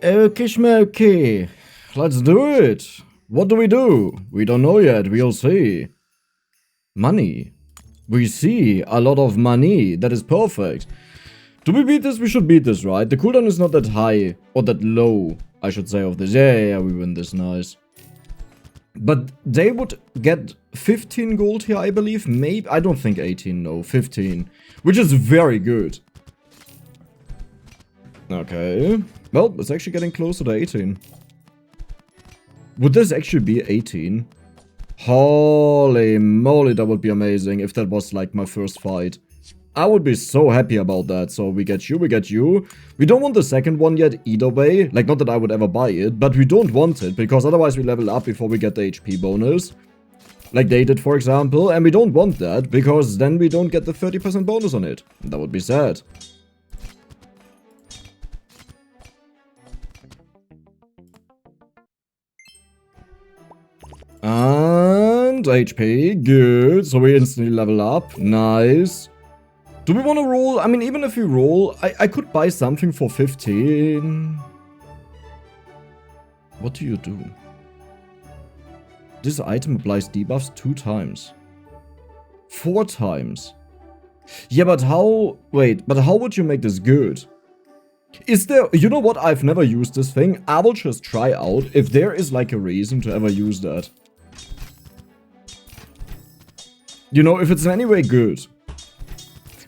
Okay, schmokey. Let's do it. What do? We don't know yet. We'll see. Money. We see a lot of money. That is perfect. Do we beat this? We should beat this, right? The cooldown is not that high. Or that low, I should say, of this. Yeah, we win this. Nice. But they would get 15 gold here, I believe. Maybe. I don't think 18, no. 15. Which is very good. Okay. Well, it's actually getting closer to 18. Would this actually be 18? Holy moly, that would be amazing if that was like my first fight. I would be so happy about that. So we get you, we get you. We don't want the second one yet either way. Like, not that I would ever buy it, but we don't want it because otherwise we level up before we get the HP bonus. Like they did, for example. And we don't want that because then we don't get the 30% bonus on it. That would be sad. And HP, good. So we instantly level up. Nice. Do we want to roll? I mean, even if we roll, I could buy something for 15. What do you do? This item applies debuffs 2 times. 4 times. Yeah, but how... Wait, but how would you make this good? Is there... You know what? I've never used this thing. I will just try out if there is like a reason to ever use that. You know, if it's in any way good.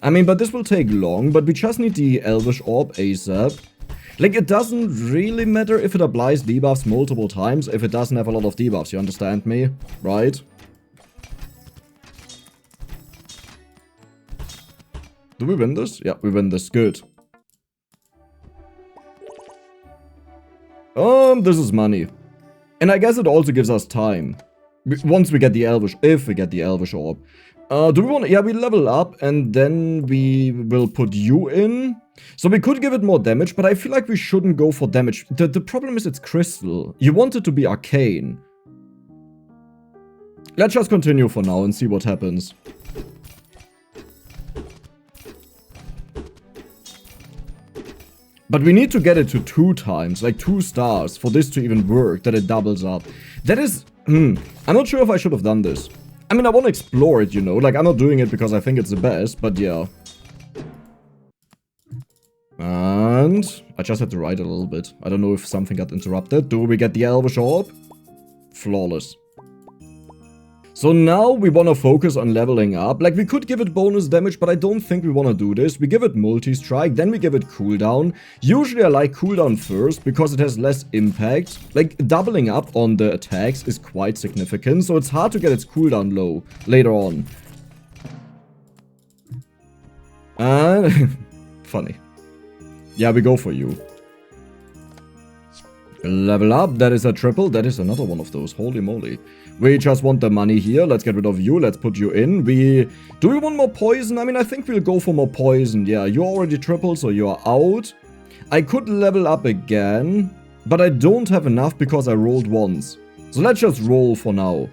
I mean, but this will take long, but we just need the Elvish Orb ASAP. Like, it doesn't really matter if it applies debuffs multiple times, if it doesn't have a lot of debuffs, you understand me? Right? Do we win this? Yeah, we win this. Good. This is money. And I guess it also gives us time. Once we get the Elvish, if we get the Elvish Orb. Do we want to... Yeah, we level up and then we will put you in. So we could give it more damage, but I feel like we shouldn't go for damage. The problem is it's crystal. You want it to be arcane. Let's just continue for now and see what happens. But we need to get it to 2 times, like 2 stars, for this to even work, that it doubles up. That is... I'm not sure if I should have done this. I mean, I want to explore it, you know. Like, I'm not doing it because I think it's the best, but yeah. And... I just had to write a little bit. I don't know if something got interrupted. Do we get the Elvish Orb? Flawless. So now we want to focus on leveling up. Like, we could give it bonus damage, but I don't think we want to do this. We give it multi-strike, then we give it cooldown. Usually I like cooldown first, because it has less impact. Like, doubling up on the attacks is quite significant, so it's hard to get its cooldown low later on. And... funny. Yeah, we go for you. Level up, that is a triple, that is another one of those, holy moly. We just want the money here, let's get rid of you, let's put you in. Do we want more poison? I mean, I think we'll go for more poison, yeah, you're already triple, so you're out. I could level up again, but I don't have enough because I rolled once. So let's just roll for now.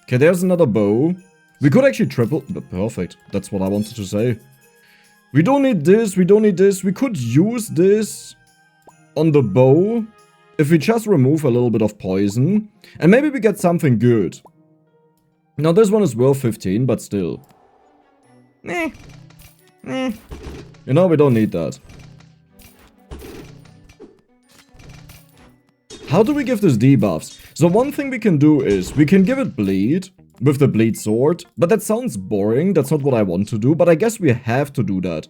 Okay, there's another bow. We could actually triple, perfect, that's what I wanted to say. We don't need this, we don't need this. We could use this on the bow if we just remove a little bit of poison. And maybe we get something good. Now this one is worth 15, but still. You know, we don't need that. How do we give this debuffs? So one thing we can do is, we can give it bleed with the bleed sword, but that sounds boring, that's not what I want to do, but I guess we have to do that.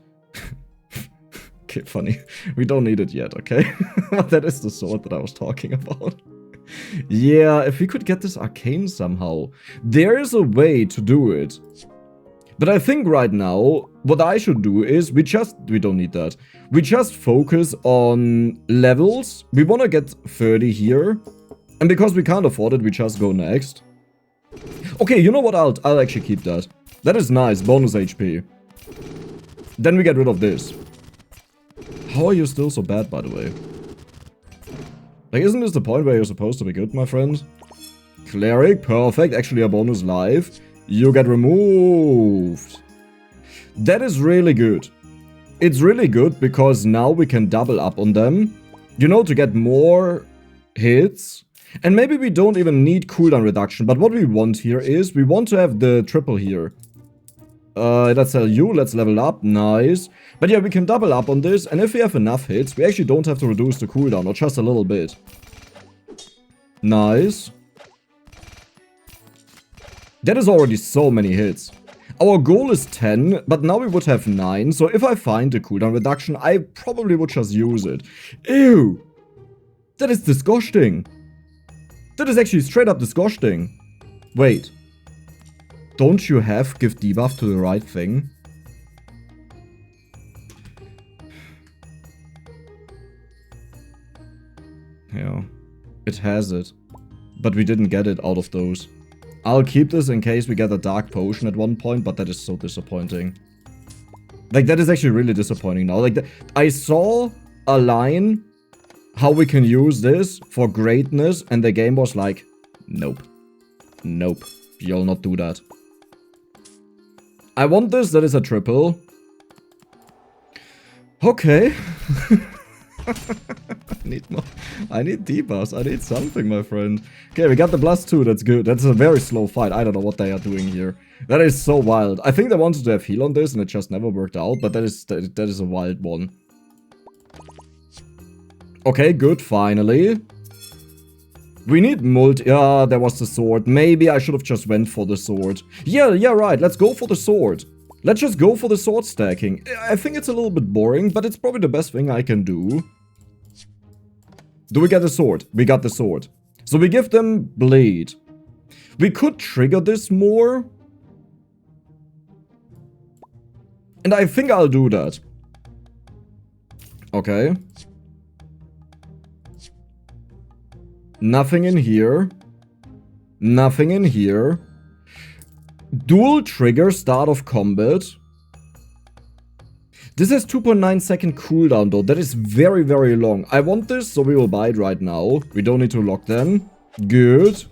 Okay, funny. We don't need it yet, okay? That is the sword that I was talking about. Yeah, if we could get this arcane somehow. There is a way to do it. But I think right now, what I should do is, we don't need that. We just focus on levels. We want to get 30 here. And because we can't afford it, we just go next. Okay, you know what? I'll actually keep that. That is nice. Bonus HP. Then we get rid of this. How are you still so bad, by the way? Like, isn't this the point where you're supposed to be good, my friend? Cleric, perfect. Actually, a bonus life. You get removed. That is really good. It's really good because now we can double up on them, you know, to get more hits. And maybe we don't even need cooldown reduction, but what we want here is we want to have the triple here. Let's sell you, let's level up, nice. But yeah, we can double up on this, and if we have enough hits, we actually don't have to reduce the cooldown, or just a little bit. Nice. That is already so many hits. Our goal is 10, but now we would have 9, so if I find the cooldown reduction, I probably would just use it. Ew! That is disgusting. That is actually straight up disgusting. Wait. Don't you have give debuff to the right thing? Yeah. It has it. But we didn't get it out of those. I'll keep this in case we get a dark potion at one point, but that is so disappointing. Like, that is actually really disappointing now. Like, I saw a line how we can use this for greatness, and the game was like, nope. Nope. You'll not do that. I want this, that is a triple. Okay. I need debuffs. I need something, my friend. Okay, we got the +2. That's good. That's a very slow fight. I don't know what they are doing here. That is so wild. I think they wanted to have heal on this and it just never worked out. But that is a wild one. Okay, good. Finally. We need multi... Yeah, there was the sword. Maybe I should have just went for the sword. Yeah, right. Let's go for the sword. Let's just go for the sword stacking. I think it's a little bit boring, but it's probably the best thing I can do. Do we get the sword? We got the sword. So we give them blade. We could trigger this more. And I think I'll do that. Okay. Nothing in here. Nothing in here. Dual trigger start of combat. This has 2.9 second cooldown though. That is very, very long. I want this, so we will buy it right now. We don't need to lock them. Good.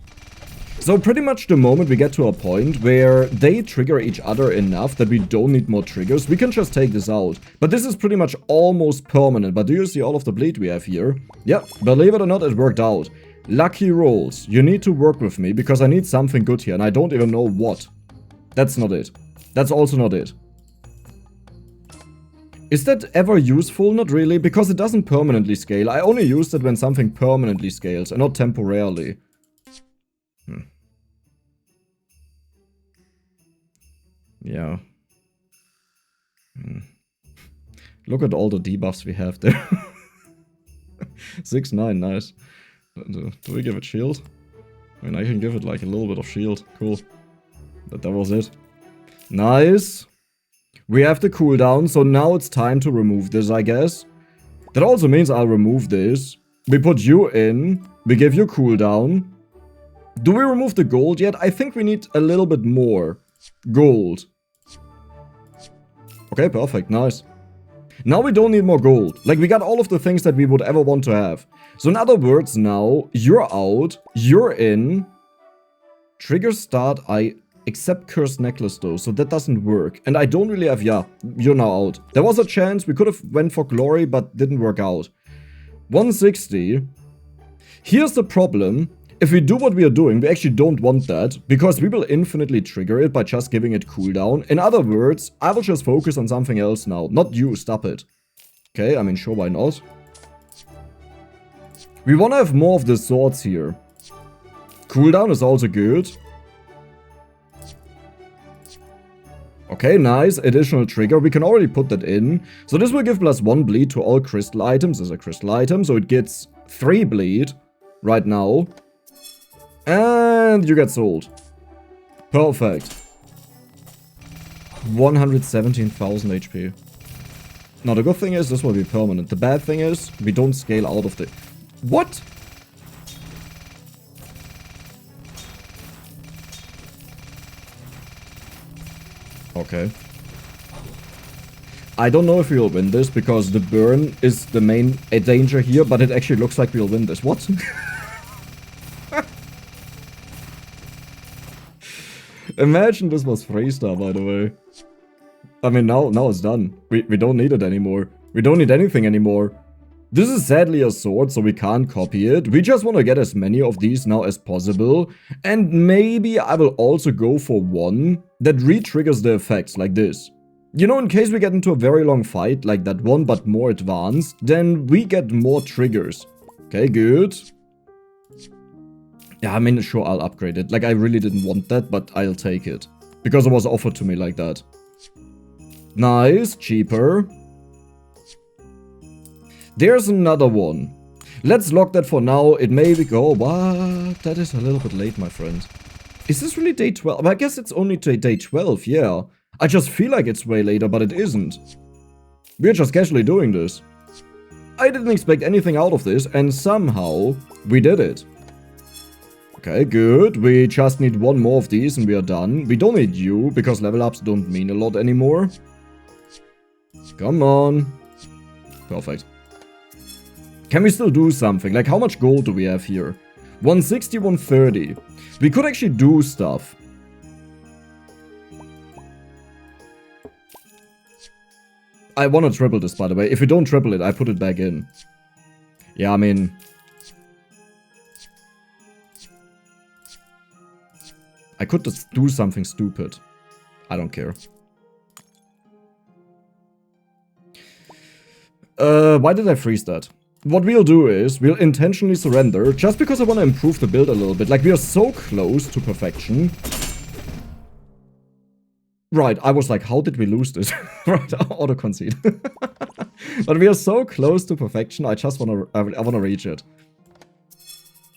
So pretty much the moment we get to a point where they trigger each other enough that we don't need more triggers, we can just take this out. But this is pretty much almost permanent. But do you see all of the bleed we have here? Yeah, believe it or not, it worked out. Lucky rolls. You need to work with me because I need something good here and I don't even know what. That's not it. That's also not it. Is that ever useful? Not really, because it doesn't permanently scale. I only use it when something permanently scales and not temporarily. Yeah. Look at all the debuffs we have there. 6-9, nice. Do we give it shield? I mean, I can give it like a little bit of shield. Cool. That was it. Nice. We have the cooldown, so now it's time to remove this, I guess. That also means I'll remove this. We put you in. We give you cooldown. Do we remove the gold yet? I think we need a little bit more gold. Okay, perfect. Nice. Now we don't need more gold. Like, we got all of the things that we would ever want to have. So in other words, now, you're out. You're in. Trigger start, I accept cursed necklace though, so that doesn't work. And I don't really have, yeah, you're now out. There was a chance we could have went for glory, but didn't work out. 160. Here's the problem. If we do what we are doing, we actually don't want that, because we will infinitely trigger it by just giving it cooldown. In other words, I will just focus on something else now. Not you, stop it. Okay, I mean, sure, why not? We want to have more of the swords here. Cooldown is also good. Okay, nice. Additional trigger. We can already put that in. So this will give +1 bleed to all crystal items as a crystal item. So it gets 3 bleed right now. And you get sold. Perfect. 117,000 HP. Now the good thing is this will be permanent. The bad thing is we don't scale out of the... What? Okay. I don't know if we'll win this because the burn is the main danger here, but it actually looks like we'll win this. What? Imagine this was 3-star, by the way. I mean, now it's done. We don't need it anymore. We don't need anything anymore. This is sadly a sword, so we can't copy it. We just want to get as many of these now as possible. And maybe I will also go for one that re-triggers the effects like this. You know, in case we get into a very long fight like that one, but more advanced, then we get more triggers. Okay, good. Yeah, I mean, sure, I'll upgrade it. Like, I really didn't want that, but I'll take it. Because it was offered to me like that. Nice, cheaper. There's another one. Let's lock that for now. It may go. What? That is a little bit late, my friend. Is this really day 12? I guess it's only day 12, yeah. I just feel like it's way later, but it isn't. We're just casually doing this. I didn't expect anything out of this, and somehow we did it. Okay, good. We just need one more of these and we are done. We don't need you, because level ups don't mean a lot anymore. Come on. Perfect. Can we still do something? Like, how much gold do we have here? 160, 130. We could actually do stuff. I want to triple this, by the way. If we don't triple it, I put it back in. Yeah, I mean... I could just do something stupid. I don't care. Why did I freeze that? What we'll do is, we'll intentionally surrender, just because I want to improve the build a little bit. Like, we are so close to perfection. Right, I was like, how did we lose this? Right, auto-concede. But we are so close to perfection, I just want to, I want to reach it.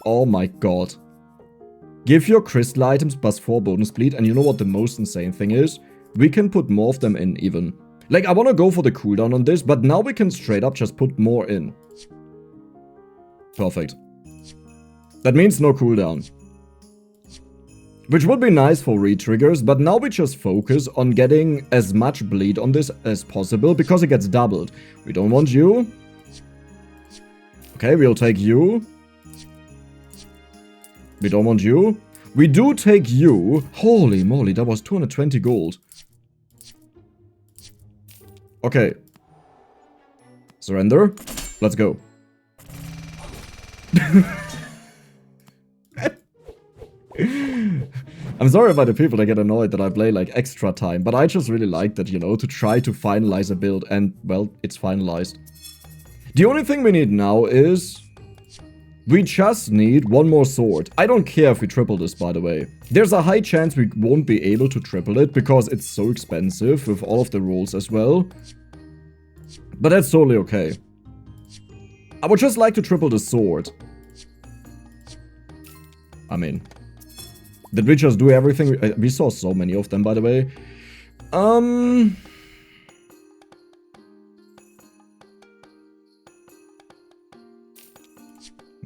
Oh my god. Give your crystal items +4 bonus bleed, and you know what the most insane thing is? We can put more of them in, even. Like, I want to go for the cooldown on this, but now we can straight up just put more in. Perfect. That means no cooldown. Which would be nice for re-triggers, but now we just focus on getting as much bleed on this as possible, because it gets doubled. We don't want you. Okay, we'll take you. We don't want you. We do take you. Holy moly, that was 220 gold. Okay. Surrender. Let's go. I'm sorry about the people that get annoyed that I play like extra time, but I just really like that, you know, to try to finalize a build, and, well, it's finalized. The only thing we need now is... we just need one more sword. I don't care if we triple this, by the way. There's a high chance we won't be able to triple it, because it's so expensive with all of the rolls as well. But that's totally okay. I would just like to triple the sword. I mean... did we just do everything? We saw so many of them, by the way.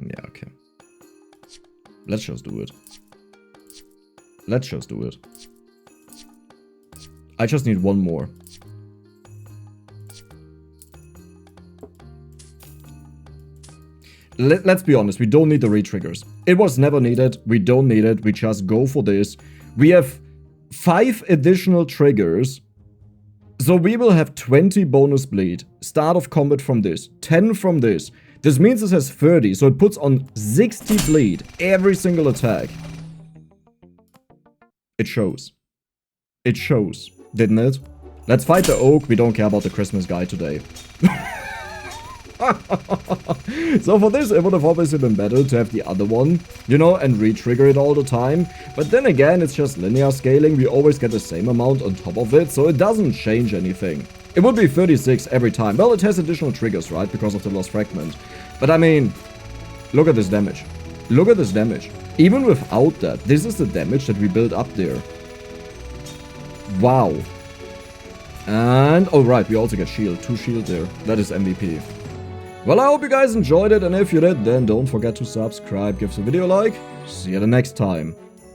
Yeah, okay. Let's just do it. Let's just do it. I just need one more. Let's be honest, we don't need the re-triggers. It was never needed, we don't need it, we just go for this. We have 5 additional triggers. So we will have 20 bonus bleed. Start of combat from this, 10 from this. This means this has 30, so it puts on 60 bleed every single attack. It shows. It shows, didn't it? Let's fight the oak, we don't care about the Christmas guy today. So for this, it would have obviously been better to have the other one, you know, and re-trigger it all the time. But then again, it's just linear scaling, we always get the same amount on top of it, so it doesn't change anything. It would be 36 every time. Well, it has additional triggers, right, because of the lost fragment. But I mean, look at this damage. Look at this damage. Even without that, this is the damage that we built up there. Wow. And, oh right, we also get shield. 2 shield there. That is MVP. Well, I hope you guys enjoyed it, and if you did, then don't forget to subscribe, give the video a like. See you the next time.